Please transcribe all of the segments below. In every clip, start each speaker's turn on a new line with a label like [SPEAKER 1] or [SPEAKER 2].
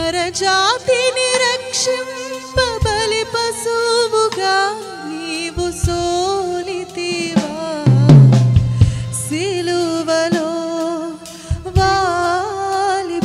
[SPEAKER 1] నరజాతిని రక్షింప బలి పశువుగా నీవు సోలితివా, సిలువలో వాలిపోయితివా.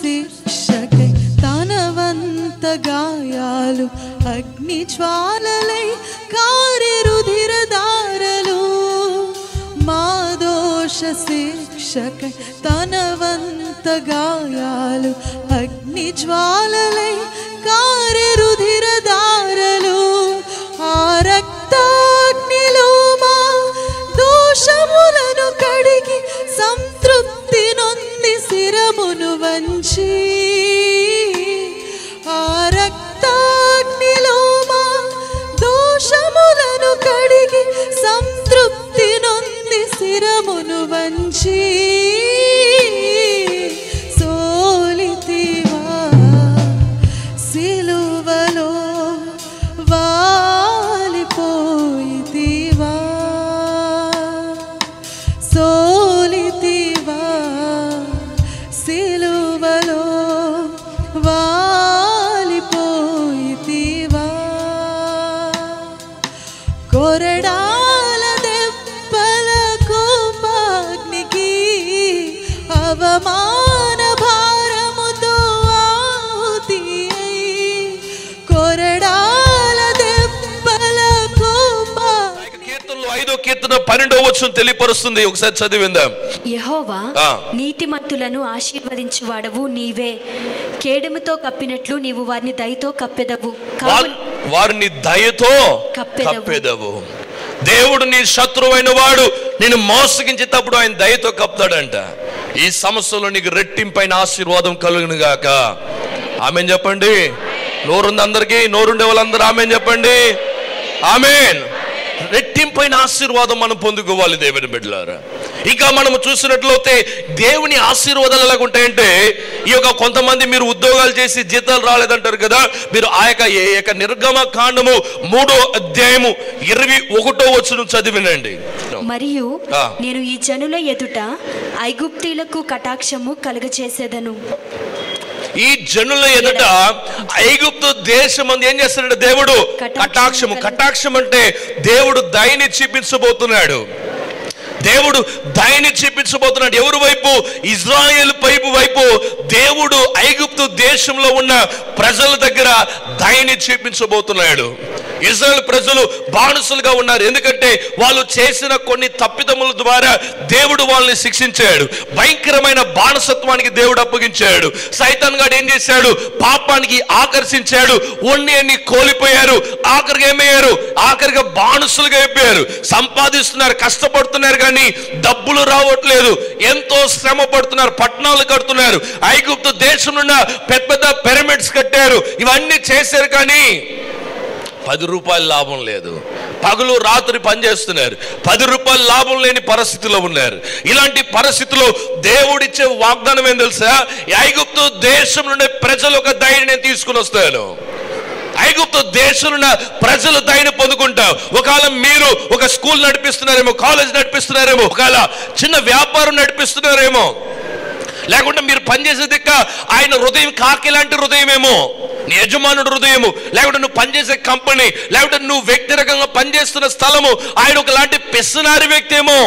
[SPEAKER 1] శిక్షకై తనవంత గాయాలు అగ్ని జ్వాలలై కారే రుధిరధారలు. మా దోష శిక్షకై తనవంత గాయాలు అగ్ని జ్వాలలై కారే రుధిరధారలు. ఆ రక్తాగ్నిలో మా దోషములను కడిగి సంతృప్తి నొంది శిరమును వంచి, ఆ రక్తాగ్నిలో మా దోషములను కడిగి సంతృప్తి నొంది శిరమును వంచి, సోలితివా, సిలువలో వాలిపోయితివా, సోలితివా, సిలువలో వాలిపోయితివా. కొరడాల దెబ్బల కోపాగ్నికి అవమాన భారముతో ఆహుతి అయి, కొరడాల దెబ్బల
[SPEAKER 2] కీర్తనలు 5వ కీర్తన 12వ వచనం తెలియపరుస్తుంది. ఒకసారి చదివిందాం.
[SPEAKER 3] యెహోవా నీతిమంతులను ఆశీర్వదించువాడవు నీవే, కేడముతో కప్పినట్లు నీవు వారిని దయతో కప్పెదవు,
[SPEAKER 2] వారిని దయతో కప్పెదవు. దేవుడు నీ శత్రువైన వాడు నేను మోసగించేటప్పుడు ఆయన దయతో కప్తాడంట. ఈ సమస్యలో నీకు రెట్టింపైన ఆశీర్వాదం కలుగును గాక. ఆమేన్ చెప్పండి. నోరుంది అందరికీ? నోరుండే వాళ్ళందరూ ఆమేన్ చెప్పండి. ఆమేన్. రెట్టింపైన ఆశీర్వాదం మనం పొందుకోవాలి దేవుని బిడ్డలారా. ఇంకా మనము చూసినట్లయితే దేవుని ఆశీర్వాదాలు ఎలాగుంటాయంటే, ఈ యొక్క కొంతమంది మీరు ఉద్యోగాలు చేసి జీతాలు రాలేదంటారు కదా, మీరు ఆ యొక్క నిర్గమ కాండము 3వ అధ్యాయము 21వ వచనం చదివినండి.
[SPEAKER 3] మరియు నేను ఈ జనుల ఎదుట ఐగుప్తీలకు కటాక్షము కలుగచేసేదను.
[SPEAKER 2] ఈ జనుల ఎదుట ఐగుప్తు దేశం అందు ఏం చేస్తాడంటే దేవుడు కటాక్షము. కటాక్షం అంటే దేవుడు దయని చూపించబోతున్నాడు. దేవుడు దయని చూపించబోతున్నాడు. ఎవరి వైపు? ఇజ్రాయేల్ వైపు దేవుడు ఐగుప్తు దేశంలో ఉన్న ప్రజల దగ్గర దయని చూపించబోతున్నాడు. ఇజ్రాయేల్ ప్రజలు బానిసలుగా ఉన్నారు. ఎందుకంటే వాళ్ళు చేసిన కొన్ని తప్పిదముల ద్వారా దేవుడు వాళ్ళని శిక్షించాడు. భయంకరమైన బానిసత్వానికి దేవుడు అప్పగించాడు. సైతాన్ గాడు ఏం చేశాడు? పాపానికి ఆకర్షించాడు. అన్ని కోల్పోయారు. ఆఖరికి ఏమయ్యారు? ఆఖరిగా బానిసలుగా అయిపోయారు. సంపాదిస్తున్నారు, కష్టపడుతున్నారు, కానీ డబ్బులు రావట్లేదు. ఎంతో శ్రమ పడుతున్నారు, పట్టణాలు కడుతున్నారు. ఐగుప్తు దేశం నుండి పెద్ద పెద్ద పిరమిడ్స్ కట్టారు. ఇవన్నీ చేశారు, కానీ 10 రూపాయలు లాభం లేదు. పగలు రాత్రి పనిచేస్తున్నారు, 10 రూపాయలు లాభం లేని పరిస్థితిలో ఉన్నారు. ఇలాంటి పరిస్థితిలో దేవుడిచ్చే వాగ్దానం ఏం తెలుసా? ఐగుప్తు దేశం నుండి ప్రజలు ఒక దయని నేను తీసుకుని వస్తాను. ఐగుప్తు దేశంలో ప్రజలు దయని పొందుకుంటారు. ఒకవేళ మీరు ఒక స్కూల్ నడిపిస్తున్నారేమో, కాలేజ్ నడిపిస్తున్నారేమో, ఒకవేళ చిన్న వ్యాపారం నడిపిస్తున్నారేమో, లేకుంటే మీరు పనిచేసే దిక్క ఆయన హృదయం కాకి లాంటి హృదయమేమో, నీ యజమానుడు హృదయము, లేకుంటే నువ్వు పనిచేసే కంపెనీ, లేకుంటే నువ్వు వ్యక్తిగతంగా పనిచేస్తున్న స్థలము ఆయన ఒకలాంటి పిస్సనారి వ్యక్తి ఏమో,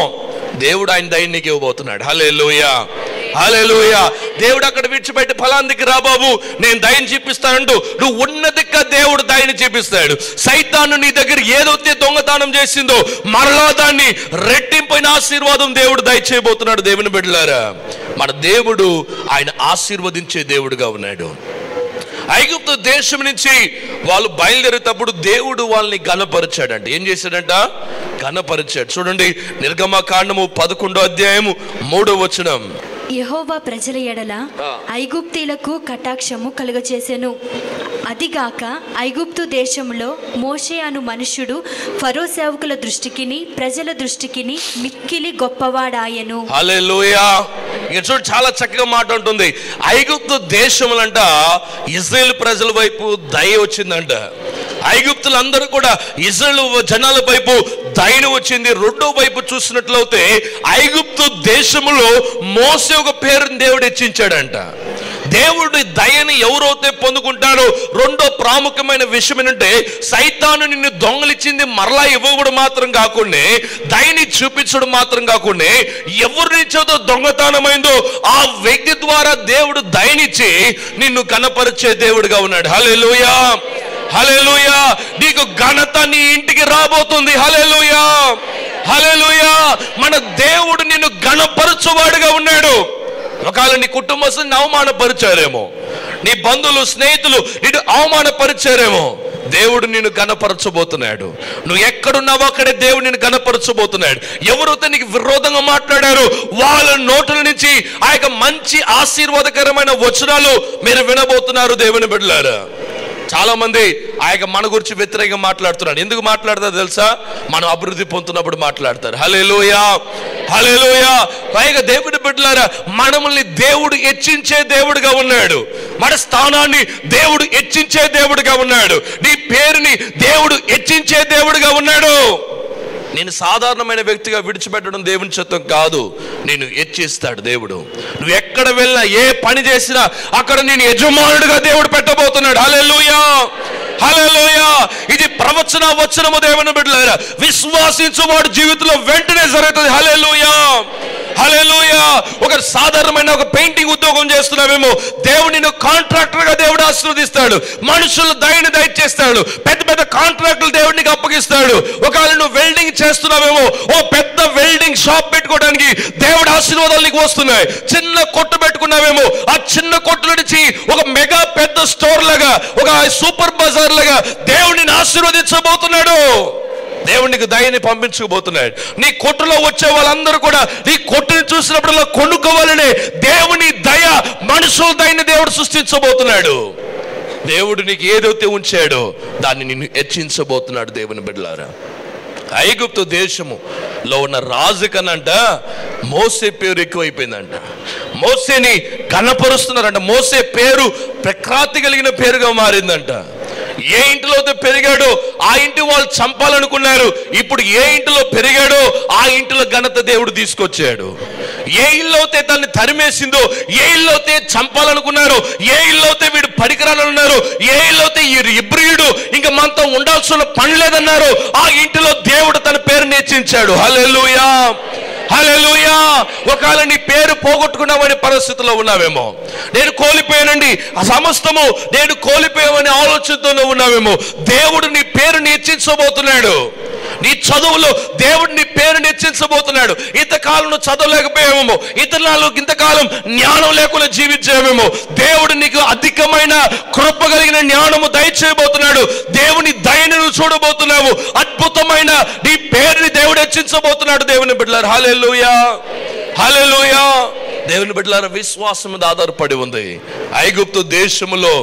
[SPEAKER 2] దేవుడు ఆయన దయని నీకు ఇవ్వబోతున్నాడు. హల్లెలూయా, హల్లెలూయా. దేవుడు అక్కడ విడిచిపెట్టి ఫలాందికి రా బాబు నేను దయని చూపిస్తానంటూ నువ్వు ఉన్న దిక్క దేవుడు దయని చూపిస్తాడు. సైతాను నీ దగ్గర ఏదైతే దొంగతనం చేసిందో మరలా దాన్ని రెట్టింపైన ఆశీర్వాదం దేవుడు దయచేయబోతున్నాడు. దేవుని బిడ్డలారా, మన దేవుడు ఆయన ఆశీర్వదించే దేవుడుగా ఉన్నాడు. ఐగుప్తు దేశం నుంచి వాళ్ళు బయలుదేరేటప్పుడు దేవుడు వాళ్ళని ఘనపరిచాడంట. ఏం చేశాడంట? ఘనపరిచాడు. చూడండి, నిర్గమకాండము 11వ అధ్యాయము 3వ వచనం.
[SPEAKER 3] యెహోవా ప్రజల ఎడల ఐగుప్తీలకు కటాక్షము కలుగచేసెను. అదిగాక ఐగుప్తు దేశంలో మోషే అను మనుష్యుడు ఫరో సేవకుల దృష్టికిని ప్రజల దృష్టికిని మిక్కిలి గొప్పవాడాయెను.
[SPEAKER 2] హల్లెలూయా. ఇక చూడు, చాలా చక్కగా మాట ఉంటుంది. ఐగుప్తు దేశములంట ఇశ్రాయేలు ప్రజల వైపు దయ వచ్చిందంట. ఐగుప్తులందరూ కూడా ఇశ్రాయేలు జనాల వైపు దయను వచ్చింది. రెండో వైపు చూసినట్లయితే ఐగుప్తు దేశములో మోసే ఒక పేరుని దేవుడు హెచ్చించాడంట. దేవుడి దయని ఎవరైతే పొందుకుంటారో రెండో ప్రాముఖ్యమైన విషయం ఏంటంటే, సైతాను నిన్ను దొంగలిచ్చింది మరలా ఇవ్వడం మాత్రం కాకుండా, దయని చూపించడం మాత్రం కాకుండా, ఎవరి నుంచో దొంగతనమైందో ఆ వ్యక్తి ద్వారా దేవుడు దయనిచ్చి నిన్ను కనపరిచే దేవుడుగా ఉన్నాడు. హల్లెలూయా, హల్లెలూయా. నీకు ఘనత నీ ఇంటికి రాబోతుంది. హల్లెలూయా, హల్లెలూయా. మన దేవుడు నిన్ను ఘనపరచువాడుగా ఉన్నాడు. ఒకవేళ నీ కుటుంబస్తుని అవమానపరిచారేమో, నీ బంధువులు స్నేహితులు నిన్ను అవమానపరిచారేమో, దేవుడు నిన్ను ఘనపరచబోతున్నాడు. నువ్వు ఎక్కడున్నావో అక్కడే దేవుడు నిన్ను ఘనపరచబోతున్నాడు. ఎవరైతే నీకు విరోధంగా మాట్లాడారో వాళ్ళ నోటుల నుంచి ఆ యొక్క మంచి ఆశీర్వాదకరమైన వచనాలు మీరు వినబోతున్నారు దేవుని బిడ్డలారా. చాలా మంది ఆ యొక్క మన గురించి వ్యతిరేకంగా మాట్లాడుతున్నారు. ఎందుకు మాట్లాడతారు తెలుసా? మనం అభివృద్ధి పొందుతున్నప్పుడు మాట్లాడతారు. హల్లెలూయా, హల్లెలూయా. పైగా దేవుని బిడ్డలారా, మనల్ని దేవుడు హెచ్చించే దేవుడుగా ఉన్నాడు. మన స్థానాన్ని దేవుడు హెచ్చించే దేవుడుగా ఉన్నాడు. నీ పేరుని దేవుడు హెచ్చించే దేవుడుగా ఉన్నాడు. నేను సాధారణమైన వ్యక్తిగా విడిచిపెట్టడం దేవుని చిత్తం కాదు. నేను హెచ్చిస్తాడు దేవుడు. నువ్వు ఎక్కడ వెళ్ళినా, ఏ పని చేసినా అక్కడ నేను యజమానుడిగా దేవుడు పెట్టబోతున్నాడు. హల్లెలూయా, హల్లెలూయా. ఇది ప్రవచన వచనము దేవుని బిడ్డలారా. విశ్వాసించువాడు జీవితంలో వెంటనే జరుగుతుంది. హల్లెలూయా, హల్లెలూయా. ఒక సాధారణమైన ఒక పెయింటింగ్ ఉద్యోగం చేస్తున్నావేమో, దేవుడు నిన్ను కాంట్రాక్టర్ గా దేవుడు ఆశీర్వదిస్తాడు. మనుషులు దయని దయచేస్తాడు. పెద్ద పెద్ద కాంట్రాక్టులు దేవుడికి అప్పగిస్తాడు. ఒకవేళ నువ్వు వెల్డింగ్ చేస్తున్నావేమో, ఓ పెద్ద వెల్డింగ్ షాప్ పెట్టుకోవడానికి దేవుడు ఆశీర్వాదాలు నీకు వస్తున్నాయి. చిన్న కొట్టు పెట్టుకున్నావేమో, ఆ చిన్న కొట్టు నుంచి ఒక మెగా పెద్ద స్టోర్ లాగా, ఒక సూపర్ బజార్ లాగా దేవుడిని ఆశీర్వదించబోతున్నాడు. దేవునికి దయని పంపించబోతున్నాడు. నీ కొట్టులో వచ్చే వాళ్ళందరూ కూడా నీ కొట్టుని చూసినప్పుడల్లా కొనుక్కోవాలనే దేవుని దయ, మనుషుల దయని దేవుడు సృష్టించబోతున్నాడు. దేవుడు నీకు ఏదైతే ఉంచాడో దాన్ని నిన్ను హెచ్చించబోతున్నాడు దేవుని బిడ్డలారా. ఐగుప్తు దేశములో ఉన్న రాజు కనంట మోసే పేరు ఎక్కువైపోయిందంట. మోసేని కనపరుస్తున్నారంట. మోసే పేరు ప్రఖ్యాతి కలిగిన పేరుగా మారిందంట. ఏ ఇంటిలో పెరిగాడో ఆ ఇంటి వాళ్ళు చంపాలనుకున్నారు. ఇప్పుడు ఏ ఇంటిలో పెరిగాడో ఆ ఇంటిలో ఘనత దేవుడు తీసుకొచ్చాడు. ఏ ఇల్లుతే తనని తరిమేసిందో, ఏ ఇల్లుతే చంపాలనుకున్నారు, ఏ ఇల్లుతే వీడు పడికరాలన్నారు, ఏ ఇల్లుతే ఈ ఇబ్రియుడు ఇంకా మనతో ఉండాల్సిన పని లేదన్నారు, ఆ ఇంటిలో దేవుడు తన పేరు హెచ్చించాడు. హల్లెలూయా, హల్లెలూయా. ఒకవేళ నీ పేరు పోగొట్టుకున్నావనే పరిస్థితిలో ఉన్నావేమో, నేను కోల్పోయానండి ఆ సమస్తము నేను కోల్పోయామనే ఆలోచనతో ఉన్నావేమో, దేవుడు నీ పేరుని హెచ్చించబోతున్నాడు. నీ చదువులో దేవుడు నీ పేరుని హెచ్చించబోతున్నాడు. ఇంతకాలం నువ్వు చదవలేకపోయావేమో, ఇంతకాలం జ్ఞానం లేకుండా జీవించావేమో, దేవుడు నీకు అధికమైన కృప కలిగిన జ్ఞానము దయచేయబోతున్నాడు. దేవుని దయని నువ్వు చూడబోతున్నావు. అద్భుతమైన నీ పేరుని దేవుడు హెచ్చించబోతున్నాడు. దేవుని బిడ్డలారా, హల్లెలూయా, హల్లెలూయా. దేవుని బిడ్డలారా, విశ్వాసం మీద ఆధారపడి ఉంది. ఐగుప్తు దేశములో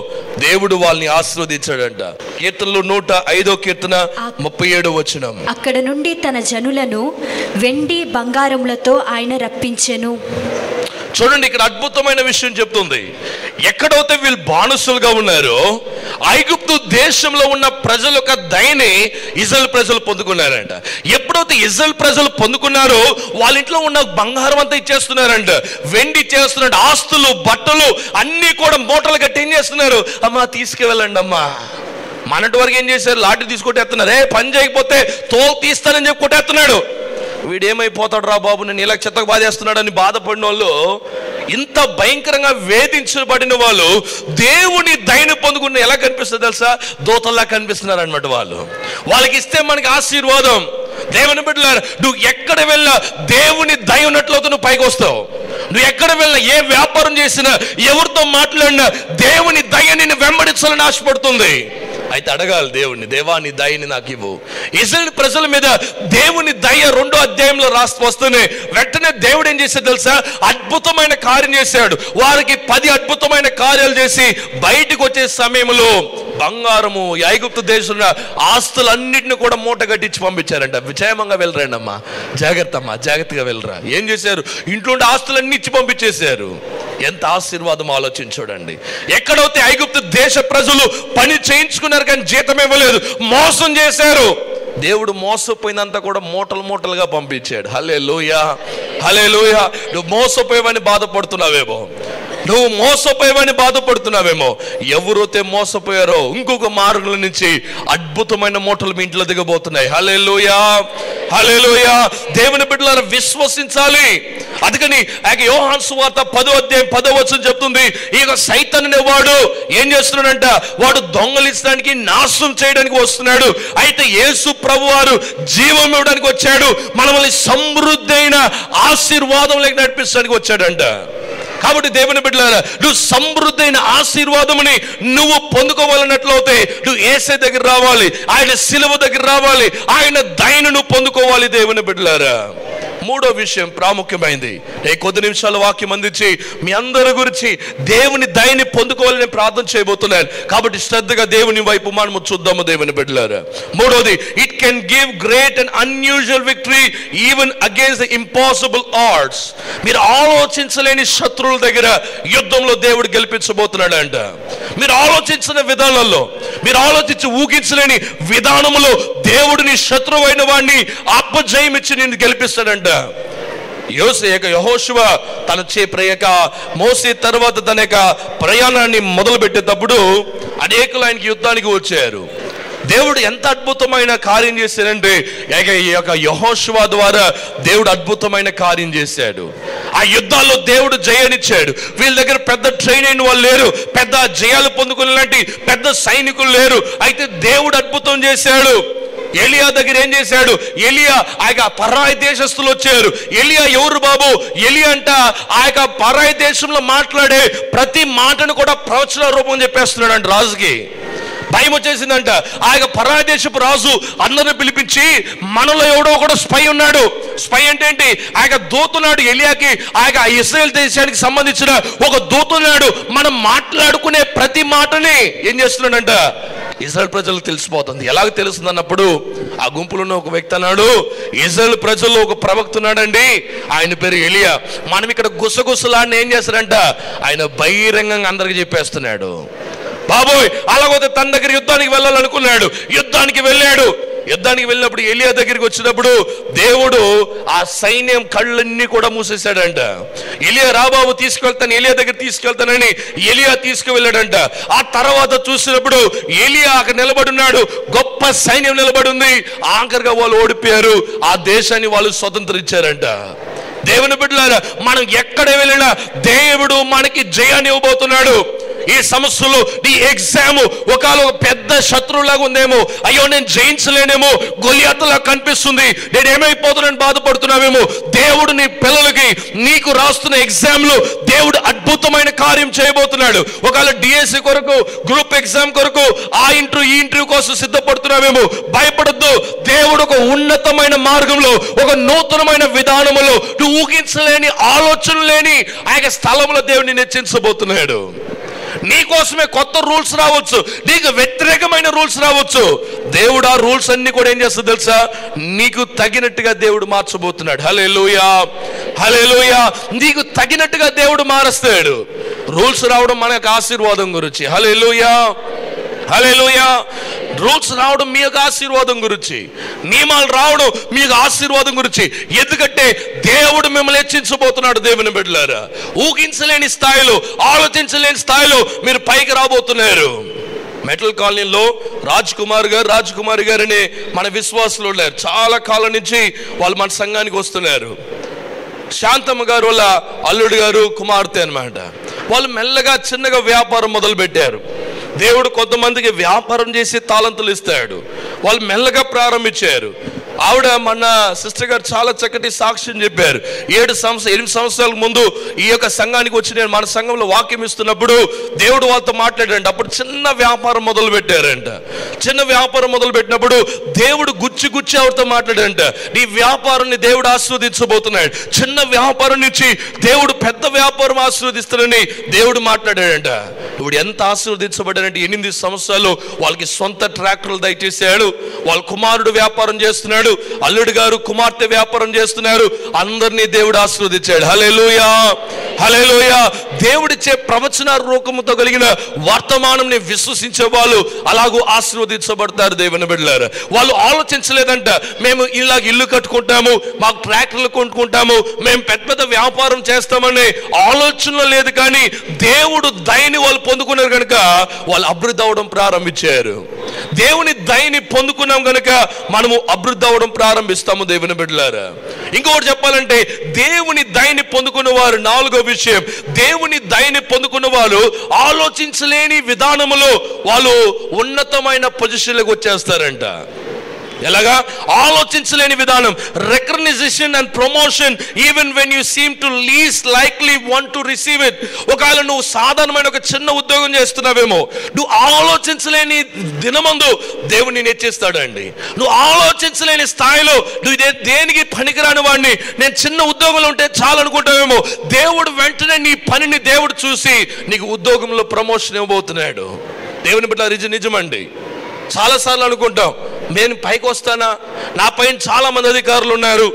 [SPEAKER 2] దేవుడు వాళ్ళని ఆశీర్వదించాడంట. కీర్తనలు 105వ కీర్తన 37వ వచనం.
[SPEAKER 3] అక్కడ నుండి తన జనులను వెండి బంగారములతో ఆయన రప్పించెను.
[SPEAKER 2] చూడండి, ఇక్కడ అద్భుతమైన విషయం చెప్తుంది. ఎక్కడైతే వీళ్ళు బానిసలుగా ఉన్నారో ఐగుప్తు దేశంలో ఉన్న ప్రజల యొక్క దయని ఇజ్రాయెల్ ప్రజలు పొందుకున్నారంట. ఎప్పుడైతే ఇజ్రాయెల్ ప్రజలు పొందుకున్నారో వాళ్ళ ఇంట్లో ఉన్న బంగారం అంతా ఇచ్చేస్తున్నారంట, వెండి ఇచ్చేస్తున్నారంట, ఆస్తులు బట్టలు అన్నీ కూడా మూటలు కట్టి ఏం చేస్తున్నారు, అమ్మా తీసుకువెళ్ళండి అమ్మా. మనటి వరకు ఏం చేశారు, లాఠీ తీసుకొట్టేస్తున్నారు. పని చేయకపోతే తోలు తీస్తానని చెప్పి కొట్టేస్తున్నాడు. వీడేమైపోతాడు రా బాబు, నేను ఇలా చెత్తకు బాధేస్తున్నాడు అని బాధపడిన వాళ్ళు, ఇంత భయంకరంగా వేధించబడిన వాళ్ళు దేవుని దయను పొందుకున్న ఎలా కనిపిస్తుంది తెలుసా, దూతల్లా కనిపిస్తున్నారు అనమాట. వాళ్ళకి ఇస్తే మనకి ఆశీర్వాదం, దేవుని బిడ్డలారా, నువ్వు ఎక్కడ వెళ్ళా దేవుని దయ ఉన్నట్లయితే నువ్వు పైకి వస్తావు. నువ్వు ఎక్కడ వెళ్ళినా, ఏ వ్యాపారం చేసినా, ఎవరితో మాట్లాడినా దేవుని దయ నిన్ను వెంబడించాలని ఆశపడుతుంది. అయితే అడగాలి దేవుణ్ణి, దేవా నీ దయని నాకు ఇవ్వు. ఇశ్రాయేలు ప్రజల మీద దేవుని దయ 2వ అధ్యాయంలో వస్తూనే వెంటనే దేవుడు ఏం చేశాడు తెలుసా? అద్భుతమైన కార్యం చేశాడు. వారికి 10 అద్భుతమైన కార్యాలు చేసి బయటకు వచ్చే సమయంలో బంగారము, ఐగుప్తు దేశంలో ఆస్తులన్నింటినీ కూడా మూట కట్టించి పంపించారంట. విజయమంగా వెళ్ళరండి అమ్మా, జాగ్రత్తగా వెళ్ళరా. ఏం చేశారు? ఇంట్లో ఆస్తులన్నీ ఇచ్చి పంపించేశారు. ఎంత ఆశీర్వాదం ఆలోచించండి. ఎక్కడైతే ఐగుప్తు దేశ ప్రజలు పని చేయించుకున్నారు కానీ జీతం ఇవ్వలేదు, మోసం చేశారు. దేవుడు మోసపోయినంత కూడా మూటలుగా పంపించాడు. హల్లెలూయా, హల్లెలూయా. నువ్వు మోసపోయావని బాధపడుతున్నావేమో, ఎవరైతే మోసపోయారో ఇంకొక మార్గం నుంచి అద్భుతమైన మూటలు మీ ఇంట్లో దిగబోతున్నాయి. హల్లెలూయా, హల్లెలూయా. దేవుని బిడ్డలారా విశ్వసించాలి. అందుకని యోహాను సువార్త 10వ అధ్యాయం 10వ వచనం చెప్తుంది, ఇక సైతాను అనేవాడు ఏం చేస్తున్నాడంట? వాడు దొంగలించడానికి, నాశనం చేయడానికి వస్తున్నాడు. అయితే యేసు ప్రభువారు జీవం ఇవ్వడానికి వచ్చాడు, మనల్ని సమృద్ధి అయిన ఆశీర్వాదంలోకి నడిపించడానికి వచ్చాడంట. కాబట్టి దేవుని బిడ్డలారా, నువ్వు సమృద్ధి అయిన ఆశీర్వాదముని నువ్వు పొందుకోవాలన్నట్లయితే నువ్వు యేసయ్య దగ్గర రావాలి, ఆయన శిలువ దగ్గర రావాలి, ఆయన దయను నువ్వు పొందుకోవాలి. దేవుని బిడ్డలారా, 3వ విషయం ప్రాముఖ్యమైనది. నేను కొద్ది నిమిషాల వాక్యం అందించి మీ అందరి గురించి దేవుని దయని పొందుకోవాలని ప్రార్థన చేయబోతున్నాను. కాబట్టి శ్రద్ధగా దేవుని వైపు మనము చూద్దాము. దేవుని బిడ్డలారా, 3వది, it can give great and unusual victory even against the impossible odds. మీరు ఆలోచించలేని శత్రువుల దగ్గర యుద్ధంలో దేవుడు గెలిపించబోతున్నాడు అంట. మీరు ఆలోచించిన విధానాల్లో, మీరు ఆలోచించి ఊహించలేని విధానంలో దేవుడు నీ శత్రువు అయిన వాడిని అపజయం ఇచ్చి నిన్ను గెలిపిస్తాడంట. యెహోషువ తన మోసే తర్వాత తన యొక్క ప్రయాణాన్ని మొదలు పెట్టేటప్పుడు అనేకులు ఆయనకి యుద్ధానికి వచ్చారు. దేవుడు ఎంత అద్భుతమైన కార్యం చేశాడంటే ఈ యొక్క యెహోషువ ద్వారా దేవుడు అద్భుతమైన కార్యం చేశాడు. ఆ యుద్ధాల్లో దేవుడు జయాన్నిచ్చాడు. వీళ్ళ దగ్గర పెద్ద ట్రైన్ అయిన వాళ్ళు లేరు, పెద్ద జయాలు పొందుకునేలాంటి పెద్ద సైనికులు లేరు. అయితే దేవుడు అద్భుతం చేశాడు. ఎలియా దగ్గర ఏం చేశాడు? ఎలియా ఆ యొక్క పరాయి దేశస్తులు వచ్చారు. ఎలియా ఎవరు బాబు? ఎలియా అంట ఆ యొక్క పరాయి దేశంలో మాట్లాడే ప్రతి మాటను కూడా ప్రవచన రూపం చెప్పేస్తున్నాడు అంట. రాజుకి భయం వచ్చేసిందంట. ఆ యొక్క పరాయి దేశపు రాజు అందరిని పిలిపించి, మనలో ఎవడో కూడా స్పై ఉన్నాడు. స్పై అంటే ఏంటి? ఆ యొక్క దూతున్నాడు. ఎలియాకి ఆ యొక్క ఇశ్రాయేల్ దేశానికి సంబంధించిన ఒక దూతున్నాడు. మనం మాట్లాడుకునే ప్రతి మాటని ఏం చేస్తున్నాడంట? ఇశ్రాయేల్ ప్రజలకు తెలిసిపోతుంది. ఎలాగ తెలుస్తుంది అన్నప్పుడు ఆ గుంపులో ఒక వ్యక్తి అన్నాడు, ఇశ్రాయేల్ ప్రజల్లో ఒక ప్రవక్త ఉన్నాడండి, ఆయన పేరు ఎలియా. మనం ఇక్కడ గుసగుసలాడిని ఏం చేస్తాడంట? ఆయన బహిరంగంగా అందరికి చెప్పేస్తున్నాడు. బాబోయ్, అలాగైతే తన దగ్గర యుద్ధానికి వెళ్ళాలనుకున్నాడు. యుద్ధానికి వెళ్ళినప్పుడు ఎలియా దగ్గరికి వచ్చినప్పుడు దేవుడు ఆ సైన్యం కళ్ళన్నీ కూడా మూసేశాడంట. ఎలియా రాబాబు తీసుకెళ్తాను, ఎలియా దగ్గర తీసుకెళ్తానని ఎలియా తీసుకువెళ్ళాడంట. ఆ తర్వాత చూసినప్పుడు ఎలియా అక్కడ నిలబడున్నాడు, గొప్ప సైన్యం నిలబడి ఉంది. ఆఖరిగా వాళ్ళు ఓడిపోయారు. ఆ దేశాన్ని వాళ్ళు స్వతంత్రించారంట. దేవుని బిడ్డలారా, మనం ఎక్కడ వెళ్ళినా దేవుడు మనకి జయాన్ని ఇవ్వబోతున్నాడు. ఈ సమస్యలు, నీ ఎగ్జామ్ ఒకవేళ ఒక పెద్ద శత్రువులాగా ఉందేమో, అయ్యో నేను జయించలేనేమో, గొలియాతులా కనిపిస్తుంది, నేను ఏమైపోతున్నాను బాధపడుతున్నావేమో, దేవుడు నీ పిల్లలకి నీకు రాస్తున్న ఎగ్జామ్లో దేవుడు అద్భుతమైన కార్యం చేయబోతున్నాడు. ఒకవేళ డిఎస్సి కొరకు, గ్రూప్ ఎగ్జామ్ కొరకు, ఆ ఇంటర్వ్యూ ఈ ఇంటర్వ్యూ కోసం సిద్ధపడుతున్నావేమో, భయపడద్దు. దేవుడు ఒక ఉన్నతమైన మార్గంలో, ఒక నూతనమైన విధానంలో, నువ్వు ఊహించలేని ఆలోచన లేని ఆ యొక్క స్థలంలో దేవుడిని హెచ్చించబోతున్నాడు. నీకోసమే కొత్త రూల్స్ రావచ్చు, నీకు వ్యతిరేకమైన రూల్స్ రావచ్చు. దేవుడు ఆ రూల్స్ అన్ని కూడా ఏం చేస్తాడు తెలుసా? నీకు తగినట్టుగా దేవుడు మార్చబోతున్నాడు. హల్లెలూయా, హల్లెలూయా. నీకు తగినట్టుగా దేవుడు మారుస్తాడు. రూల్స్ రావడం మనకు ఆశీర్వాదం గురించి. హల్లెలూయా, హల్లెలూయా. రూల్స్ రావడం మీ యొక్క ఆశీర్వాదం గురించి, నియమాలు రావడం మీ యొక్క ఆశీర్వాదం గురించి. ఎందుకంటే దేవుడు మిమ్మల్ని హెచ్చించబోతున్నాడు. దేవుని బిడ్డలారా, ఊహించలేని స్థాయిలో, ఆలోచించలేని స్థాయిలో మీరు పైకి రాబోతున్నారు. మెటల్ కాలనీలో రాజ్కుమారి గారని మన విశ్వాసులు ఉన్నారు. చాలా కాలం నుంచి వాళ్ళు మన సంఘానికి వస్తున్నారు. శాంతమ్మ గారు వాళ్ళ అల్లుడు గారు కుమార్తె అన్నమాట. వాళ్ళు మెల్లగా చిన్నగా వ్యాపారం మొదలు పెట్టారు. దేవుడు కొంతమందికి వ్యాపారం చేసి తాళంతులు ఇస్తాడు. వాళ్ళు మెల్లగా ప్రారంభించారు. ఆవిడ మన సిస్టర్ గారు చాలా చక్కటి సాక్ష్యం చెప్పారు. 8 సంవత్సరాల ముందు ఈ యొక్క సంఘానికి వచ్చి నేను మన సంఘంలో వాక్యం ఇస్తున్నప్పుడు దేవుడు వాళ్ళతో మాట్లాడారంట. అప్పుడు చిన్న వ్యాపారం మొదలు పెట్టారంట. చిన్న వ్యాపారం మొదలు పెట్టినప్పుడు దేవుడు గుచ్చి ఆవిడతో మాట్లాడారంట. నీ వ్యాపారాన్ని దేవుడు ఆశీర్వదించబోతున్నాడు, చిన్న వ్యాపారం నుంచి దేవుడు పెద్ద వ్యాపారం ఆశీర్వదిస్తాడని దేవుడు మాట్లాడాడంట. ఇప్పుడు ఎంత ఆశీర్వదించబడ్డారంటే 8 సంవత్సరాలు వాళ్ళకి సొంత ట్రాక్టర్లు దయచేసాడు. వాళ్ళ కుమారుడు వ్యాపారం చేస్తున్నాడు, అల్లుడు గారు కుమార్తె వ్యాపారం చేస్తున్నారు. అందరినీ దేవుడు ఆశీర్వదించాడు. హల్లెలూయా, హల్లెలూయా. దేవుడిచ్చే ప్రవచన రూపముతో కలిగిన వర్తమానంని విశ్వసించే వాళ్ళు అలాగూ ఆశీర్వదించబడతారు. దేవుని బిడ్డలారా, వాళ్ళు ఆలోచించలేదంట మేము ఇలాగ ఇల్లు కట్టుకుంటాము, మాకు ట్రాక్టర్లు కొనుక్కుంటాము, మేము పెద్ద వ్యాపారం చేస్తామనే ఆలోచన లేదు. కానీ దేవుడు దయని వాళ్ళు పొందుకున్నారు కనుక వాళ్ళు అభివృద్ధి అవడం ప్రారంభించారు. దేవుని దయని పొందుకున్నాం కనుక మనము అభివృద్ధి అవడం ప్రారంభిస్తాము. దేవుని బిడ్డలారా, ఇంకొకటి చెప్పాలంటే దేవుని దయని పొందుకున్న వారు, 4వ విషయం, దేవుని దయని పొందుకున్న వాళ్ళు ఆలోచించలేని విధానములో వాళ్ళు ఉన్నతమైన పొజిషన్లకు వచ్చేస్తారంట. ఎలాగా? ఆలోచించలేని విధానం. Recognition and promotion even when you seem to least likely want to receive it. ఒకవేళ నువ్వు సాధారణమైన ఒక చిన్న ఉద్యోగం చేస్తున్నావేమో, నువ్వు ఆలోచించలేని దినమందు దేవుని హెచ్చిస్తాడండి. నువ్వు ఆలోచించలేని స్థాయిలో నువ్వు దేనికి పనికిరాని వాడిని, నేను చిన్న ఉద్యోగంలో ఉంటే చాలు అనుకుంటావేమో, దేవుడు వెంటనే నీ పనిని దేవుడు చూసి నీకు ఉద్యోగంలో ప్రమోషన్ ఇవ్వబోతున్నాడు. దేవుని బిడ్డ నిజమండి. చాలాసార్లు అనుకుంటాం నేను పైకి వస్తానా, నా పైన చాలా మంది అధికారులు ఉన్నారు,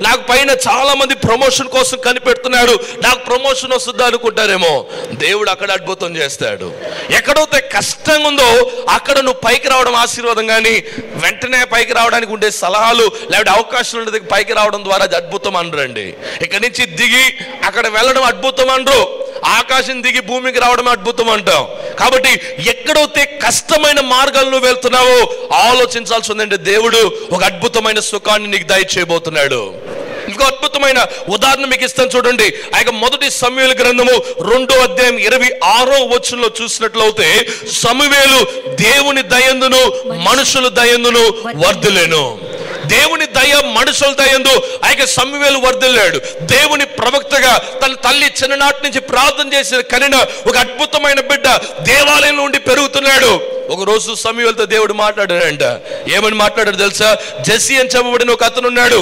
[SPEAKER 2] నాకు పైన చాలా మంది ప్రమోషన్ కోసం కనిపెడుతున్నారు, నాకు ప్రమోషన్ వస్తుందా అనుకుంటారేమో. దేవుడు అక్కడ అద్భుతం చేస్తాడు. ఎక్కడైతే కష్టంగా ఉందో అక్కడ నువ్వు పైకి రావడం ఆశీర్వాదం. కానీ వెంటనే పైకి రావడానికి ఉండే సలహాలు లేకపోతే అవకాశాలు ఉండేది పైకి రావడం ద్వారా అది అద్భుతం అనరండి. ఇక్కడి నుంచి దిగి అక్కడ వెళ్ళడం అద్భుతం అనరు, ఆకాశం దిగి భూమికి రావడం అద్భుతం అంటాం. కాబట్టి ఎక్కడైతే కష్టమైన మార్గాలను వెళ్తున్నావో ఆలోచించాల్సి ఉందంటే దేవుడు ఒక అద్భుతమైన సుఖాన్ని నీకు దయచేయబోతున్నాడు. ఇంకో అద్భుతమైన ఉదాహరణ మీకు ఇస్తాను చూడండి. ఆయన 1 సమూయేలు గ్రంథము 2వ అధ్యాయం 26వ వచనంలో చూసినట్లయితే, సమూయేలు దేవుని దయందును మనుషుల దయందును వర్ధిల్లెను. దేవుని దయ మనుషుల దయందు ఆయన సమూయేలు వర్ధిల్లాడు. దేవుని ప్రవక్తగా తన తల్లి చిన్ననాటి నుంచి ప్రార్థన చేసిన కనిన ఒక అద్భుతమైన బిడ్డ దేవాలయంలో ఉండి పెరుగుతున్నాడు. ఒక రోజు సమూయేలుతో దేవుడు మాట్లాడాడంట. ఏమని మాట్లాడాడు తెలుసా? జెస్సీ అని చెప్పబడిన ఒక అతను ఉన్నాడు.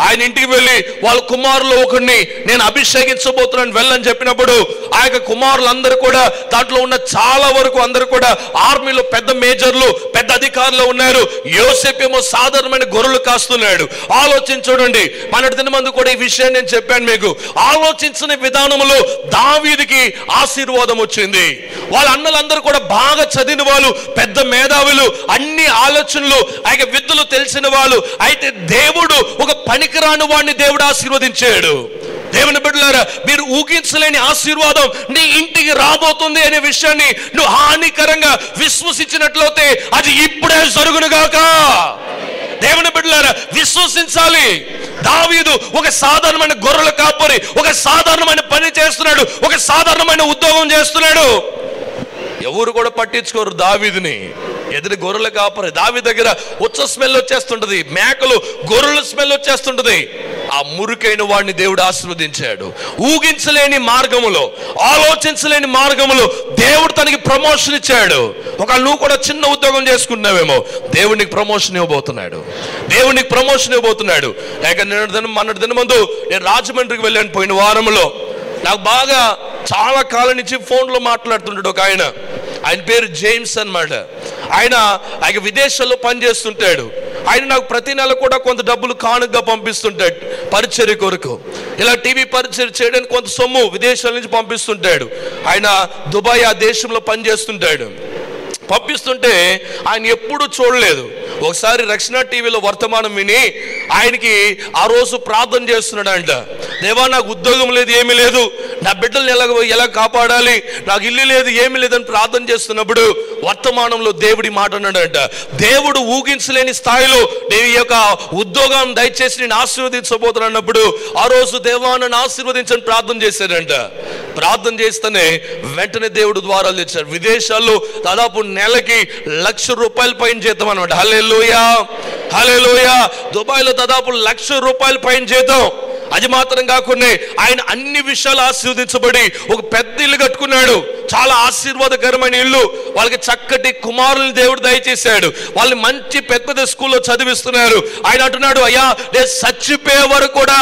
[SPEAKER 2] ఆయన ఇంటికి వెళ్ళి వాళ్ళ కుమారులు ఒకరిని నేను అభిషేకించబోతున్నాను వెళ్ళని చెప్పినప్పుడు ఆ యొక్క కుమారులందరూ కూడా, దాంట్లో ఉన్న చాలా వరకు అందరూ కూడా ఆర్మీలో పెద్ద మేజర్లు, పెద్ద అధికారులు ఉన్నారు. యోసేపు ఏమో సాధారణమైన గొర్రెలు కాస్తున్నాడు. ఆలోచించండి, మొన్నటి దినమందు కూడా ఈ విషయాన్ని నేను చెప్పాను మీకు. ఆలోచించిన విధానంలో దావీదుకి ఆశీర్వాదం వచ్చింది. వాళ్ళ అన్నలందరూ కూడా బాగా చదివిన వాళ్ళు, పెద్ద మేధావులు, అన్ని ఆలోచనలు ఆయన విద్యలు తెలిసిన వాళ్ళు. అయితే దేవుడు ఒక పనికిరాని వాడిని దేవుడు ఆశీర్వదించాడు. దేవుని బిడ్డలారా, మీరు ఊహించలేని ఆశీర్వాదం నీ ఇంటికి రాబోతుంది అనే విషయాన్ని నువ్వు హానికరంగా విశ్వసించినట్లయితే అది ఇప్పుడే జరుగునుగాక. దేవుని బిడ్డలారా, విశ్వసించాలి. దావీదు ఒక సాధారణమైన గొర్రెల కాపరి, ఒక సాధారణమైన పని చేస్తున్నాడు, ఒక సాధారణమైన ఉద్యోగం చేస్తున్నాడు. ఎవరు కూడా పట్టించుకోరు దావీదుని. ఎదురు గొర్రెల కాపరి. దావీదు దగ్గర ఉచ్చ స్మెల్ వచ్చేస్తుంటది, మేకలు గొర్రెల స్మెల్ వచ్చేస్తుంటది. ఆ మురికైన వాడిని దేవుడు ఆశీర్వదించాడు. ఊహించలేని మార్గములో, ఆలోచించలేని మార్గములో దేవుడు తనకి ప్రమోషన్ ఇచ్చాడు. ఒకవేళ నువ్వు కూడా చిన్న ఉద్యోగం చేసుకుంటున్నావేమో, దేవునికి ప్రమోషన్ ఇవ్వబోతున్నాడు. దేవునికి ప్రమోషన్ ఇవ్వబోతున్నాడు. మొన్నటి దినమందు నేను రాజమండ్రికి వెళ్ళాను పోయిన వారంలో. నాకు బాగా చాలా కాలం నుంచి ఫోన్లో మాట్లాడుతుంటాడు ఒక ఆయన. ఆయన పేరు జేమ్స్ అన్నమాట. ఆయన విదేశాల్లో పనిచేస్తుంటాడు. ఆయన నాకు ప్రతి నెల కూడా కొంత డబ్బులు కానుకగా పంపిస్తుంటాడు పరిచర్య కొరకు. ఇలా టీవీ పరిచర్య చేయడానికి కొంత సొమ్ము విదేశాల నుంచి పంపిస్తుంటాడు. ఆయన దుబాయ్ ఆ దేశంలో పనిచేస్తుంటాడు. పంపిస్తుంటే ఆయన ఎప్పుడూ చూడలేదు. ఒకసారి రక్షణ టీవీలో వర్తమానం విని ఆయనకి ఆ రోజు ప్రార్థన చేస్తున్నాడంట. దేవా, నాకు ఉద్యోగం లేదు, ఏమీ లేదు, నా బిడ్డల్ని ఎలా కాపాడాలి, నాకు ఇల్లు లేదు, ఏమీ లేదని ప్రార్థన చేస్తున్నప్పుడు వర్తమానంలో దేవుడి మాట అన్నాడంట. దేవుడు ఊహించలేని స్థాయిలో నేను ఈ యొక్క ఉద్యోగం దయచేసి నేను ఆశీర్వదించబోతున్నప్పుడు ఆ రోజు దేవా నన్ను ఆశీర్వదించని ప్రార్థన చేశాడంట. ప్రార్థన చేస్తేనే వెంటనే దేవుడు ద్వారాలు తెచ్చాడు. విదేశాల్లో దాదాపు నెలకి ₹1,00,000 పైన జీతం అనమాట. హల్లెలూయా, హల్లెలూయా. దుబాయ్లో దాదాపు ₹1,00,000 పైన జీతం. అది మాత్రం కాకుండా ఆయన అన్ని విషయాలు ఆశీర్వదించబడి ఒక పెద్ద ఇల్లు కట్టుకున్నాడు. చాలా ఆశీర్వాదకరమైన ఇల్లు. వాళ్ళకి చక్కటి కుమారుల్ని దేవుడు దయచేశాడు. వాళ్ళని మంచి పెద్ద పెద్ద స్కూల్లో చదివిస్తున్నారు. ఆయన అంటున్నాడు, అయ్యా నేను చచ్చిపోయే వరకు కూడా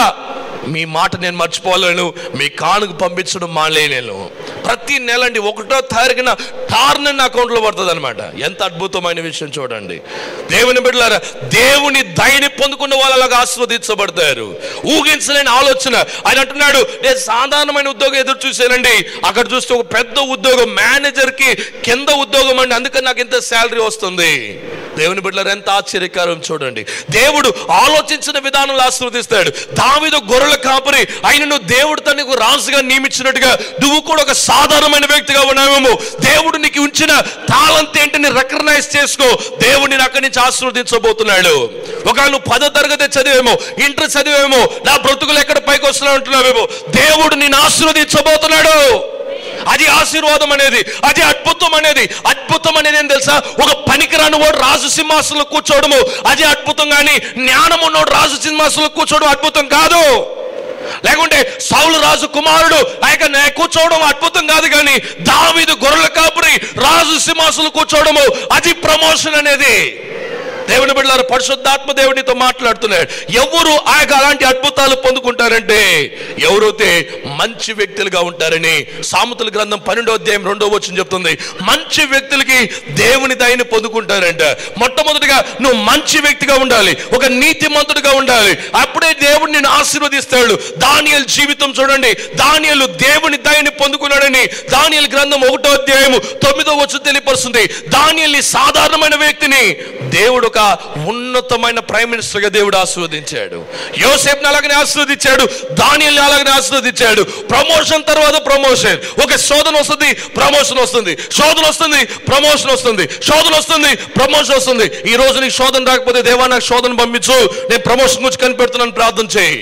[SPEAKER 2] మీ మాట నేను మర్చిపోలేను, మీ కానుక పంపించడం మానేలేను. ప్రతి నెల అండి 1వ తారీఖున టార్న్ అకౌంట్లో పడుతుంది అనమాట. ఎంత అద్భుతమైన విషయం చూడండి. దేవుని బిడ్డలారా, దేవుని దయని పొందుకున్న వాళ్ళు అలాగా ఆశీర్వదించబడతారు. ఊహించలేని ఆలోచన. ఆయన అంటున్నాడు, నేను సాధారణమైన ఉద్యోగం ఎదురు చూశానండి, అక్కడ చూస్తే ఒక పెద్ద ఉద్యోగం, మేనేజర్కి కింద ఉద్యోగం అండి, అందుకని నాకు ఇంత శాలరీ వస్తుంది. దేవుని బిడ్డలారా, ఎంత ఆశ్చర్యకరం చూడండి. దేవుడు ఆలోచించిన విధానంలో ఆశీర్వదిస్తాడు. దావీదు గొర్రెల కాపరి, ఆయనను దేవుడు తనకు రాజుగా నియమించినట్టుగా నువ్వు కూడా ఒక సాధారణమైన వ్యక్తిగా ఉన్నావేమో. దేవుడు నీకు ఉంచిన టాలెంట్ ఏంటని రికగ్నైజ్ చేసుకో. దేవుడిని అక్కడి నుంచి ఆశీర్వదించబోతున్నాడు. ఒకవేళ నువ్వు 10వ తరగతి చదివేమో, ఇంటర్ చదివేమో, నా బ్రతుకులు ఎక్కడ పైకి వస్తున్నా అంటున్నావేమో, దేవుడు నిన్ను ఆశీర్వదించబోతున్నాడు. అది ఆశీర్వాదం అనేది, అది అద్భుతం అనేది. అద్భుతం అనేది ఏం తెలుసా? ఒక పనికిరాని వాడు రాజు సింహాసనంలో కూర్చోవడము అది అద్భుతం, కానీ జ్ఞానం ఉన్నవాడు రాజు సింహాసనంలో కూర్చోవడం అద్భుతం కాదు. లేకుంటే సౌలు రాజు కుమారుడు ఆయన కూర్చోవడం అద్భుతం కాదు, కానీ దావీదు గొర్రెల కాపరి రాజు సింహాసనంలో కూర్చోవడము అది ప్రమోషన్ అనేది. దేవుని బిడ్డలారా, పరిశుద్ధాత్మ దేవునితో మాట్లాడుతున్నాడు. ఎవరు అలాంటి అద్భుతాలు పొందుకుంటారంటే ఎవరైతే మంచి వ్యక్తులుగా ఉంటారని సామెతల గ్రంథం 12వ అధ్యాయం 2వ వచనం చెప్తుంది. మంచి వ్యక్తులకి దేవుని దయని పొందుకుంటారంట. మొట్టమొదటిగా నువ్వు మంచి వ్యక్తిగా ఉండాలి, ఒక నీతిమంతుడిగా ఉండాలి, అప్పుడే దేవుడు నిన్ను ఆశీర్వదిస్తాడు. దానియేలు జీవితం చూడండి. దానియేలు దేవుని దయని పొందుకున్నాడని దానియేలు గ్రంథం 1వ అధ్యాయం 9వ వచనం తెలియపరుస్తుంది. దానియేలు సాధారణమైన వ్యక్తిని దేవుడు ఒక ఉన్నతమైన ప్రైమ్ మినిస్టర్ గా దేవుడు ఆశీర్వదించాడు. యోసేపుని అలాగనే ఆశీర్వదించాడు, దానియేలుని అలాగనే ఆశీర్వదించాడు. ప్రమోషన్ తర్వాత ప్రమోషన్. ఒక శోధన వస్తుంది, ప్రమోషన్ వస్తుంది, శోధన వస్తుంది, ప్రమోషన్ వస్తుంది, శోధన వస్తుంది, ప్రమోషన్ వస్తుంది. ఈ రోజు నీకు శోధన రాకపోతే, దేవా నాకు శోధన పంపించు, నేను ప్రమోషన్ గురించి కనిపెడుతున్నాను ప్రార్థన చేయి.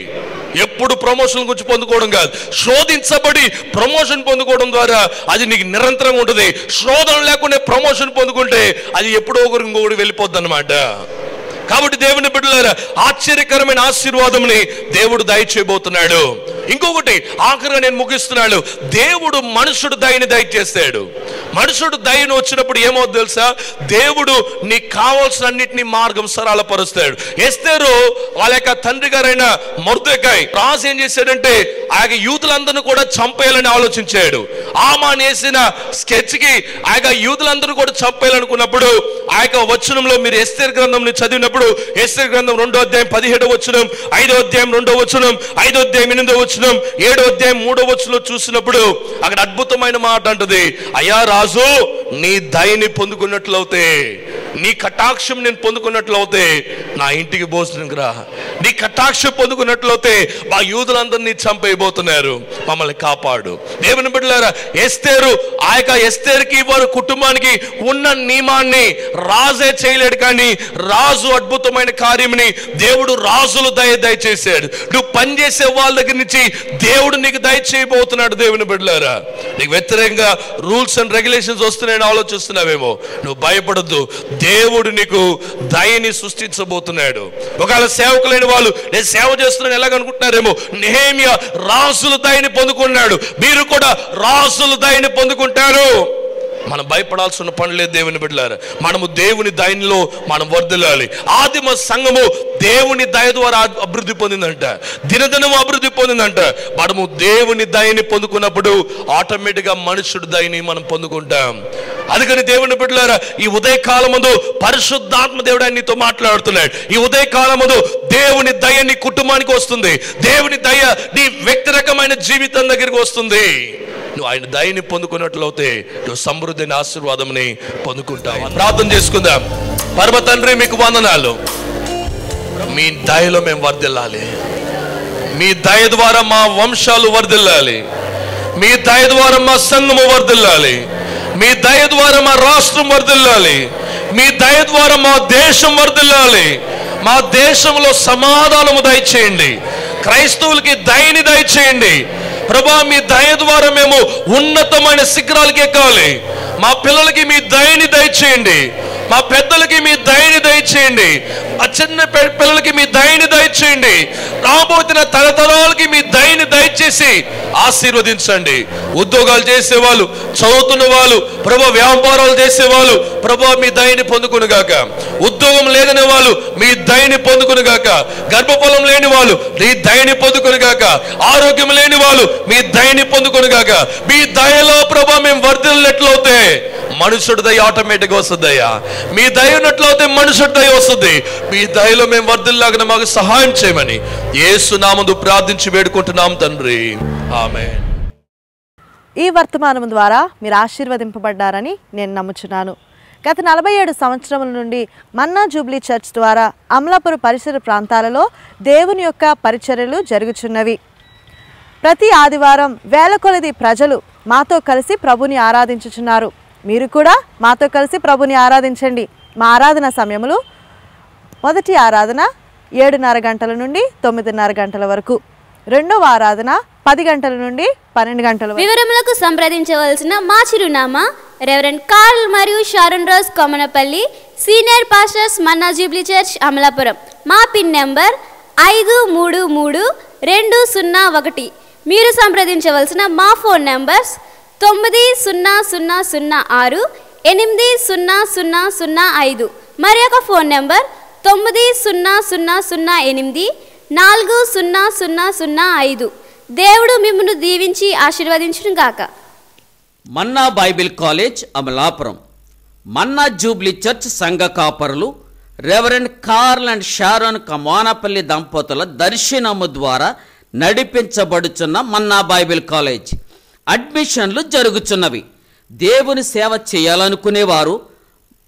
[SPEAKER 2] ఎప్పుడు ప్రమోషన్ గురించి పొందుకోవడం కాదు, శోధించబడి ప్రమోషన్ పొందుకోవడం ద్వారా అది నీకు నిరంతరంగా ఉంటుంది. శోధన లేకుండా ప్రమోషన్ పొందుకుంటే అది ఎప్పుడో ఒకరు ఇంకొకటి వెళ్ళిపోద్ది అన్నమాట. కాబట్టి దేవుని బిడ్డలారా, ఆశ్చర్యకరమైన ఆశీర్వాదంని దేవుడు దయచేయబోతున్నాడు. ఇంకొకటి ఆఖరిగా నేను ముగిస్తున్నాడు. దేవుడు మనుషుడు దయని దయచేస్తాడు. మనుషుడు దయను వచ్చినప్పుడు ఏమో తెలుసా? దేవుడు నీకు కావాల్సిన అన్నిటినీ మార్గం సరళపరుస్తాడు. ఎస్తేరు వాళ్ళ యొక్క తండ్రి గారైన మొర్దెకాయ్ రాజు ఏం చేశాడంటే ఆ యొక్క యూదులందరినీ కూడా చంపేయాలని ఆలోచించాడు. ఆమాన్ వేసిన స్కెచ్ కి ఆ యొక్క యూదులందరూ కూడా చంపేయాలనుకున్నప్పుడు ఆ యొక్క వచనంలో మీరు ఎస్తేరు గ్రంథం చదివినప్పుడు, ఎస్తేరు గ్రంథం 2వ అధ్యాయం 17వ వచనం, 5వ అధ్యాయం 2వ వచనం, 5వ అధ్యాయం 8వ వచనం, 7వ అధ్యాయం 3వ వచనంలో చూసినప్పుడు అక్కడ అద్భుతమైన మాట అంటది, అయ్యా రాజు నీ దయని పొందుకున్నట్లయితే, నీ కటాక్షం నేను పొందుకున్నట్లయితే నా ఇంటికి భోజనంకి రా. నీ కటాక్షం పొందుకున్నట్లయితే మా యూదులందరినీ చంపేయబోతున్నారు, మమ్మల్ని కాపాడు. దేవుని బిడ్డలారా, ఎస్తేరు ఆ యొక్క ఎస్తేరుకి వారి కుటుంబానికి ఉన్న నియమాన్ని రాజే చేయలేడు, కానీ రాజు అద్భుతమైన కార్యంని దేవుడు రాజులు దయచేశాడు. నువ్వు పనిచేసే వాళ్ళ దగ్గర నుంచి దేవుడు నీకు దయచేయబోతున్నాడు. దేవుని బిడ్డలారా, నీకు వ్యతిరేకంగా రూల్స్ అండ్ రెగ్యులేషన్స్ వస్తున్నాయని ఆలోచిస్తున్నావేమో, నువ్వు భయపడద్దు. దేవుడు నీకు దయని సృష్టించబోతున్నాడు. ఒకవేళ సేవకులైన వాళ్ళు నేను సేవ చేస్తున్నాను ఎలాగనుకుంటున్నారేమో, నెహెమ్యా రాజుల దయని పొందుకున్నాడు. మీరు కూడా రాజుల దయని పొందుకుంటారు. మనం భయపడాల్సిన పని లేదు. దేవుని బిడ్డలారా, మనము దేవుని దయలో మనం వర్ధిల్లాలి. ఆదిమ సంఘము దేవుని దయ ద్వారా అభివృద్ధి పొందిందంట, దినదినము అభివృద్ధి పొందిందంట. మనము దేవుని దయని పొందుకున్నప్పుడు ఆటోమేటిక్గా మనుషుడు దయని మనం పొందుకుంటాం. అందుకని దేవుని బిడ్డలారా, ఈ ఉదయకాలమందు పరిశుద్ధాత్మ దేవుడు ఆయన నీతో మాట్లాడుతున్నాడు. ఈ ఉదయకాలమందు దేవుని దయ నీ కుటుంబానికి వస్తుంది, దేవుని దయ నీ వ్యక్తిగతమైన జీవితం దగ్గరికి వస్తుంది. నువ్వు ఆయన దయని పొందుకున్నట్లయితే నువ్వు సమృద్ధిని ఆశీర్వాదంని పొందుకుంటావు. ప్రార్థన చేసుకుందాం. పరమ తండ్రి, మీకు వందనాలు. మీ దయలో మేము వర్ధిల్లాలి. మీ దయ ద్వారా మా వంశాలు వర్ధిల్లాలి. మీ దయ ద్వారా మా సంఘము వర్ధిల్లాలి. మీ దయ ద్వారా మా రాష్ట్రం వర్ధిల్లాలి. మీ దయ ద్వారా మా దేశం వర్ధిల్లాలి. మా దేశంలో సమాధానము దయచేయండి. క్రైస్తవులకి దయని దయచేయండి ప్రభా. మీ దయ ద్వారా మేము ఉన్నతమైన శిఖరాలకి ఎక్కాలి. మా పిల్లలకి మీ దయని దయచేయండి. మా పెద్దలకి మీ దయని దయచేయండి, ఆ చిన్న పిల్లలకి మీ దయని దయచేయండి, రాబోతున్న తరతరాలకి మీ దయని దయచేసి ఆశీర్వదించండి. ఉద్యోగాలు చేసేవాళ్ళు, చదువుతున్న వాళ్ళు ప్రభు, వ్యాపారాలు చేసేవాళ్ళు ప్రభు మీ దయని పొందుకునుగాక. ఉద్యోగం లేదని వాళ్ళు మీ దయని పొందుకునుగాక. గర్భఫలం లేని వాళ్ళు మీ దయని పొందుకునుగాక. ఆరోగ్యం లేని వాళ్ళు మీ దయని పొందుకునుగాక. మీ దయలో ప్రభు మేము వర్ధిల్లినట్లయితే మనుషుడి దయ ఆటోమేటిక్గా వస్తుందయ్యా. మీ దయ ఉన్నట్లయితే మనుషుడి దయ వస్తుంది. మీ దయలో మేము వర్ధిల్లాగా మాకు సహాయం చేయమని యేసు నామమున ప్రార్థించి వేడుకుంటున్నాం తండ్రి, ఆమేన్.
[SPEAKER 4] ఈ వర్తమానం ద్వారా మీరు ఆశీర్వదింపబడ్డారని నేను నమ్ముచున్నాను. గత 47 సంవత్సరముల నుండి మన్నా జూబ్లీ చర్చ్ ద్వారా అమలాపురం పరిసర ప్రాంతాలలో దేవుని యొక్క పరిచర్యలు జరుగుచున్నవి. ప్రతి ఆదివారం వేల కొలది ప్రజలు మాతో కలిసి ప్రభుని ఆరాధించుచున్నారు. మీరు కూడా మాతో కలిసి ప్రభుని ఆరాధించండి. మా ఆరాధన సమయములు: మొదటి ఆరాధన 7:30 గంటల నుండి 9:30 గంటల వరకు, రెండవ ఆరాధన 10 గంటల నుండి 12 గంటల వరకు.
[SPEAKER 5] వివరములకు సంప్రదించవలసిన మా చిరునామా రెవరెండ్ కార్ల్ మరియు Sharon rose Komanapalli, senior pastors, మన్నా జూబ్లీ చర్చ్, అమలాపురం. మా పిన్ నెంబర్ 533201. మీరు సంప్రదించవలసిన మా ఫోన్ నెంబర్స్ 9000680005. మరి ఒక ఫోన్ నెంబర్ 9000840005. దేవుడు మిమ్మల్ని దీవించి ఆశీర్వదించును గాక.
[SPEAKER 6] మన్నా బైబిల్ కాలేజ్, అమలాపురం. మన్నా జూబ్లీ చర్చ్ సంఘ కాపరులు రెవరెండ్ కార్ల్ అండ్ షారోన్ కమానపల్లి దంపతుల దర్శనము ద్వారా నడిపించబడుచున్న మన్నా బైబిల్ కాలేజ్ అడ్మిషన్లు జరుగుచున్నవి. దేవుని సేవ చేయాలనుకునేవారు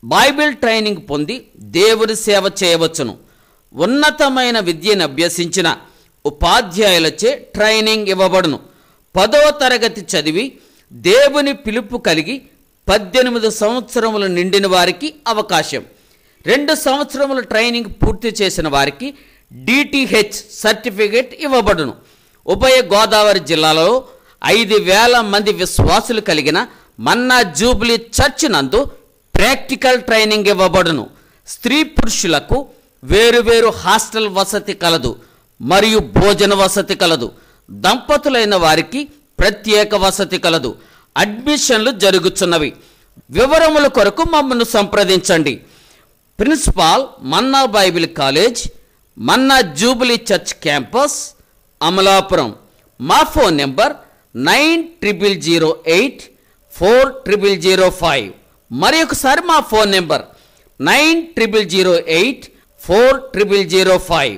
[SPEAKER 6] బైబిల్ ట్రైనింగ్ పొంది దేవుని సేవ చేయవచ్చును. ఉన్నతమైన విద్యను అభ్యసించిన ఉపాధ్యాయులచే ట్రైనింగ్ ఇవ్వబడును. 10వ తరగతి చదివి దేవుని పిలుపు కలిగి 18 సంవత్సరములు నిండిన వారికి అవకాశం. 2 సంవత్సరముల ట్రైనింగ్ పూర్తి చేసిన వారికి DTH సర్టిఫికేట్ ఇవ్వబడును. ఉభయ గోదావరి జిల్లాలో 5,000 మంది విశ్వాసులు కలిగిన మన్నా జూబ్లీ చర్చ్ నందు ప్రాక్టికల్ ట్రైనింగ్ ఇవ్వబడును. స్త్రీ పురుషులకు వేరువేరు హాస్టల్ వసతి కలదు మరియు భోజన వసతి కలదు. దంపతులైన వారికి ప్రత్యేక వసతి కలదు. అడ్మిషన్లు జరుగుతున్నవి. వివరముల కొరకు మమ్మల్ని సంప్రదించండి. ప్రిన్సిపాల్, మన్నా బైబిల్ కాలేజ్, మన్నా జూబ్లీ చర్చ్ క్యాంపస్, అమలాపురం. మా ఫోన్ నెంబర్ 90084005. మరి ఒకసారి మా ఫోన్ నెంబర్ 90084005.